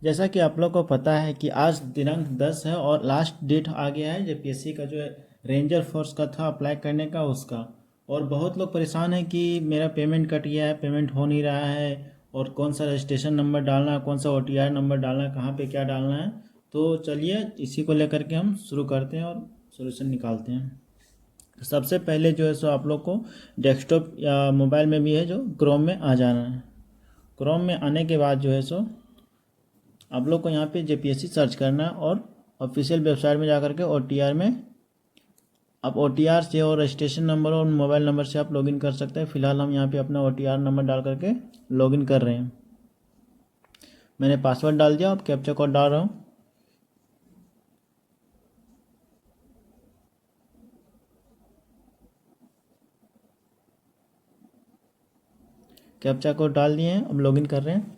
जैसा कि आप लोग को पता है कि आज दिनांक 10 है और लास्ट डेट आ गया है जेपीएससी का जो है रेंजर फोर्स का था अप्लाई करने का उसका। और बहुत लोग परेशान हैं कि मेरा पेमेंट कट गया है, पेमेंट हो नहीं रहा है, और कौन सा रजिस्ट्रेशन नंबर डालना है, कौन सा ओटीआर नंबर डालना है, कहाँ पे क्या डालना है। तो चलिए इसी को लेकर के हम शुरू करते हैं और सोल्यूशन निकालते हैं। सबसे पहले जो है सो आप लोग को डेस्कटॉप या मोबाइल में भी है जो क्रोम में आ जाना है। क्रोम में आने के बाद जो है सो आप लोग को यहाँ पे जेपीएससी सर्च करना है और ऑफिशियल वेबसाइट में जा कर के ओटीआर में आप ओटीआर से और रजिस्ट्रेशन नंबर और मोबाइल नंबर से आप लॉगिन कर सकते हैं। फिलहाल हम यहाँ पे अपना ओटीआर नंबर डाल करके लॉगिन कर रहे हैं। मैंने पासवर्ड डाल दिया, अब कैप्चा कोड डाल रहा हूँ। कैप्चा कोड डाल दिए हैं, अब लॉगिन कर रहे हैं।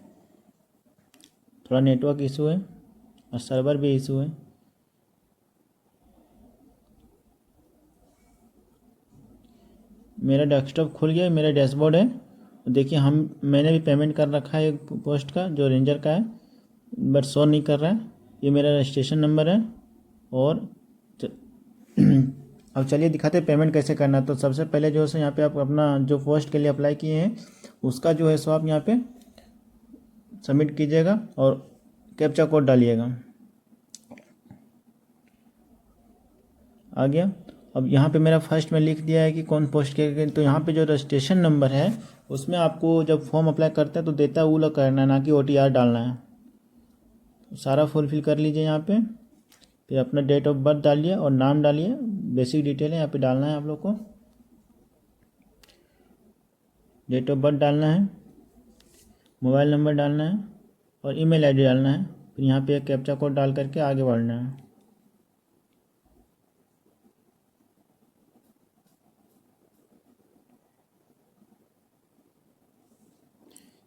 थोड़ा नेटवर्क इशू है और सर्वर भी इशू है। मेरा डेस्कटॉप खुल गया, मेरा डैशबोर्ड है। देखिए मैंने भी पेमेंट कर रखा है एक पोस्ट का जो रेंजर का है, बट शो नहीं कर रहा है। ये मेरा रजिस्ट्रेशन नंबर है। और अब चलिए दिखाते हैं पेमेंट कैसे करना है। तो सबसे पहले जो है यहाँ पे आप अपना जो पोस्ट के लिए अप्लाई किए हैं उसका जो है सो आप यहाँ पे सबमिट कीजिएगा और कैप्चा कोड डालिएगा। आ गया। अब यहाँ पे मेरा फर्स्ट में लिख दिया है कि कौन पोस्ट के, तो यहाँ पे जो रजिस्ट्रेशन नंबर है उसमें आपको जब फॉर्म अप्लाई करते हैं तो देता है वो लोग करना है, ना कि ओटीआर डालना है। तो सारा फुलफिल कर लीजिए यहाँ पे। फिर अपना डेट ऑफ बर्थ डालिए और नाम डालिए, बेसिक डिटेल है यहाँ पे डालना है आप लोग को। डेट ऑफ बर्थ डालना है, मोबाइल नंबर डालना है और ईमेल आईडी डालना है। फिर यहाँ पे एक कैप्चा कोड डाल करके आगे बढ़ना है।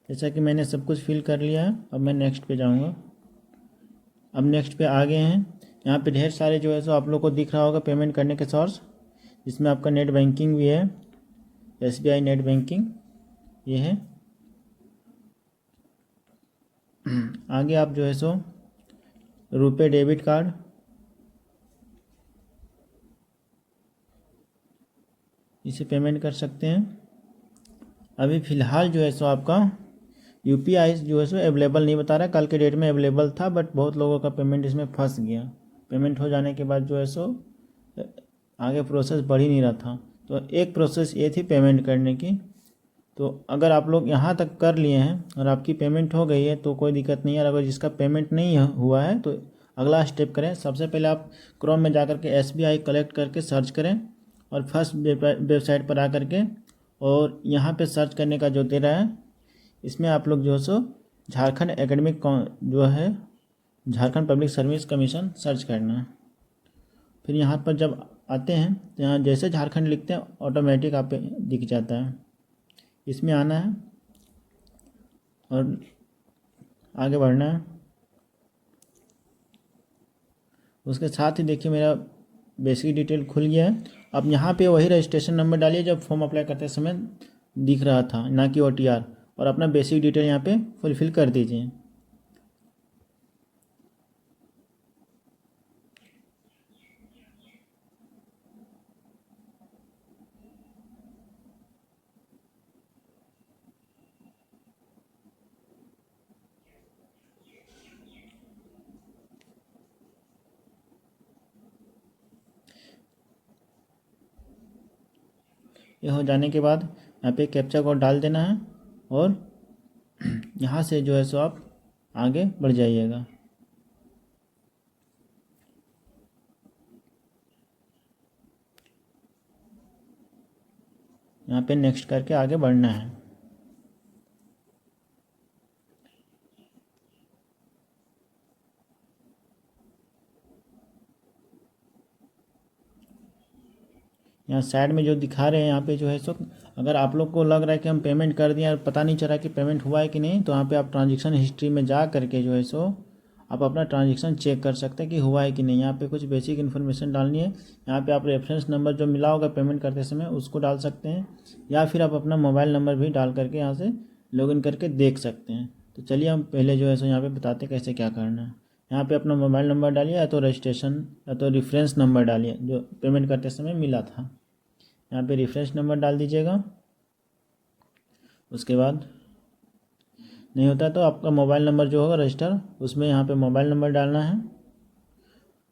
जैसा कि मैंने सब कुछ फिल कर लिया है, अब मैं नेक्स्ट पे जाऊँगा। अब नेक्स्ट पे आ गए हैं। यहाँ पे ढेर सारे जो है सो आप लोग को दिख रहा होगा पेमेंट करने के सोर्स, जिसमें आपका नेट बैंकिंग भी है, एसबीआई नेट बैंकिंग ये है। आगे आप जो है सो रुपए डेबिट कार्ड, इसे पेमेंट कर सकते हैं। अभी फ़िलहाल जो है सो आपका यूपीआई जो है सो अवेलेबल नहीं बता रहा है। कल के डेट में अवेलेबल था, बट बहुत लोगों का पेमेंट इसमें फंस गया। पेमेंट हो जाने के बाद जो है सो आगे प्रोसेस बढ़ ही नहीं रहा था। तो एक प्रोसेस ये थी पेमेंट करने की। तो अगर आप लोग यहाँ तक कर लिए हैं और आपकी पेमेंट हो गई है तो कोई दिक्कत नहीं है। अगर जिसका पेमेंट नहीं हुआ है तो अगला स्टेप करें। सबसे पहले आप क्रोम में जा कर के एसबीआई कलेक्ट करके सर्च करें और फर्स्ट वेबसाइट पर आ कर के, और यहाँ पे सर्च करने का जो दे रहा है इसमें आप लोग जो है सो झारखंड एकेडमिक जो है Jharkhand public service commission search करना है। फिर यहाँ पर जब आते हैं तो यहाँ जैसे झारखंड लिखते हैं ऑटोमेटिक आप पे दिख जाता है, इसमें आना है और आगे बढ़ना है। उसके साथ ही देखिए मेरा बेसिक डिटेल खुल गया है। अब यहाँ पे वही रजिस्ट्रेशन नंबर डालिए जब फॉर्म अप्लाई करते समय दिख रहा था, ना कि ओटीआर, और अपना बेसिक डिटेल यहाँ पे फुलफिल कर दीजिए। ये हो जाने के बाद यहाँ पे कैप्चा कोड डाल देना है और यहाँ से जो है सो आप आगे बढ़ जाइएगा। यहाँ पे नेक्स्ट करके आगे बढ़ना है। यहाँ साइड में जो दिखा रहे हैं यहाँ पे जो है सो, अगर आप लोग को लग रहा है कि हम पेमेंट कर दिए और पता नहीं चला कि पेमेंट हुआ है कि नहीं, तो यहाँ पे आप ट्रांजेक्शन हिस्ट्री में जा करके जो है सो आप अपना ट्रांजेक्शन चेक कर सकते हैं कि हुआ है कि नहीं। यहाँ पे कुछ बेसिक इन्फॉर्मेशन डालनी है। यहाँ पे आप रेफरेंस नंबर जो मिला होगा पेमेंट करते समय उसको डाल सकते हैं, या फिर आप अपना मोबाइल नंबर भी डाल करके यहाँ से लॉगिन करके देख सकते हैं। तो चलिए हम पहले जो है सो यहाँ पे बताते कैसे क्या करना है। यहाँ पे अपना मोबाइल नंबर डालिए या तो रजिस्ट्रेशन या तो रेफरेंस नंबर डालिए जो पेमेंट करते समय मिला था। यहाँ पे रेफरेंस नंबर डाल दीजिएगा। उसके बाद नहीं होता तो आपका मोबाइल नंबर जो होगा रजिस्टर उसमें यहाँ पे मोबाइल नंबर डालना है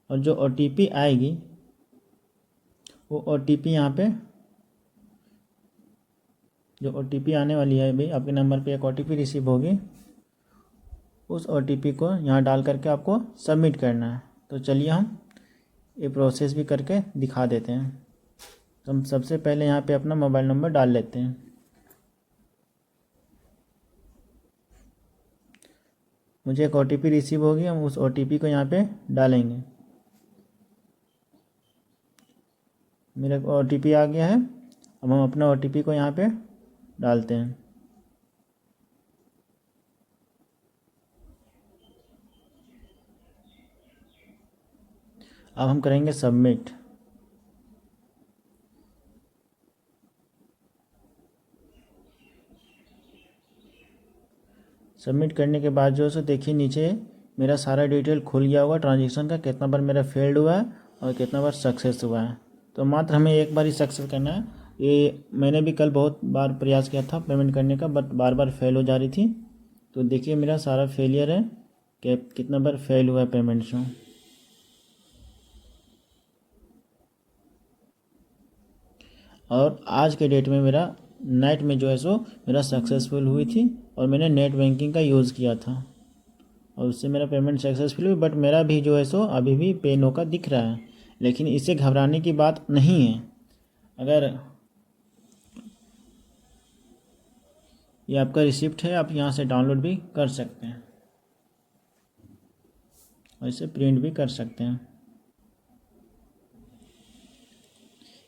और जो OTP आएगी वो OTP यहाँ पे जो OTP आने वाली है भाई आपके नंबर पे एक OTP रिसीव होगी, उस OTP को यहाँ डाल करके आपको सबमिट करना है। तो चलिए हम ये प्रोसेस भी करके दिखा देते हैं। तो हम सबसे पहले यहाँ पे अपना मोबाइल नंबर डाल लेते हैं। मुझे एक OTP रिसीव होगी, हम उस OTP को यहाँ पे डालेंगे। मेरा OTP आ गया है, अब हम अपना OTP को यहाँ पे डालते हैं। अब हम करेंगे सबमिट। सबमिट करने के बाद जो है सो देखिए नीचे मेरा सारा डिटेल खुल गया होगा ट्रांजेक्शन का, कितना बार मेरा फेल्ड हुआ है और कितना बार सक्सेस हुआ है। तो मात्र हमें एक बार ही सक्सेस करना है। ये मैंने भी कल बहुत बार प्रयास किया था पेमेंट करने का, बट बार बार फेल हो जा रही थी। तो देखिए मेरा सारा फेलियर है कि कितना बार फेल हुआ है पेमेंट से। और आज के डेट में मेरा नेट में जो है सो मेरा सक्सेसफुल हुई थी और मैंने नेट बैंकिंग का यूज़ किया था और उससे मेरा पेमेंट सक्सेसफुल हुई। बट मेरा भी जो है सो अभी भी पे नो का दिख रहा है, लेकिन इससे घबराने की बात नहीं है। अगर ये आपका रिसिप्ट है, आप यहाँ से डाउनलोड भी कर सकते हैं और इसे प्रिंट भी कर सकते हैं।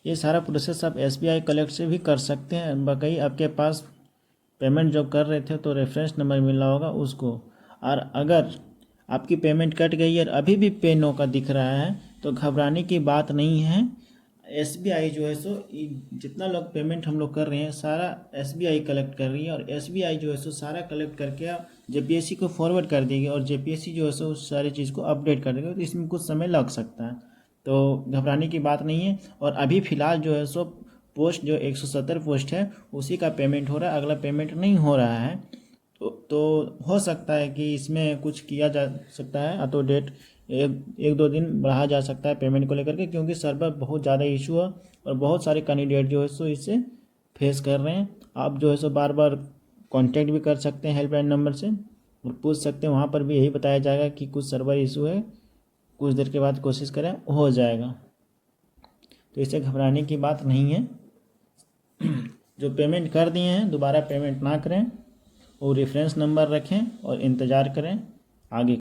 ये सारा प्रोसेस आप SBI कलेक्ट से भी कर सकते हैं। बाकी आपके पास पेमेंट जो कर रहे थे तो रेफरेंस नंबर मिला होगा उसको। और अगर आपकी पेमेंट कट गई और अभी भी पे नो का दिख रहा है तो घबराने की बात नहीं है। SBI जो है सो जितना लोग पेमेंट हम लोग कर रहे हैं सारा SBI कलेक्ट कर रही है और SBI जो है सो सारा कलेक्ट करके JPSC को फॉरवर्ड कर देगी और JPSC जो है सो उस सारी चीज़ को अपडेट कर देगी। तो इसमें कुछ समय लग सकता है, तो घबराने की बात नहीं है। और अभी फ़िलहाल जो है सो पोस्ट जो 170 पोस्ट है उसी का पेमेंट हो रहा है, अगला पेमेंट नहीं हो रहा है। तो हो सकता है कि इसमें कुछ किया जा सकता है, तो डेट एक दो दिन बढ़ा जा सकता है पेमेंट को लेकर के, क्योंकि सर्वर बहुत ज़्यादा इशू है और बहुत सारे कैंडिडेट जो है सो इससे फेस कर रहे हैं। आप जो है सो बार बार कांटेक्ट भी कर सकते हैं हेल्पलाइन नंबर से और पूछ सकते हैं, वहाँ पर भी यही बताया जाएगा कि कुछ सर्वर इशू है, कुछ देर के बाद कोशिश करें हो जाएगा। तो इससे घबराने की बात नहीं है। जो पेमेंट कर दिए हैं दोबारा पेमेंट ना करें और रेफरेंस नंबर रखें और इंतज़ार करें आगे।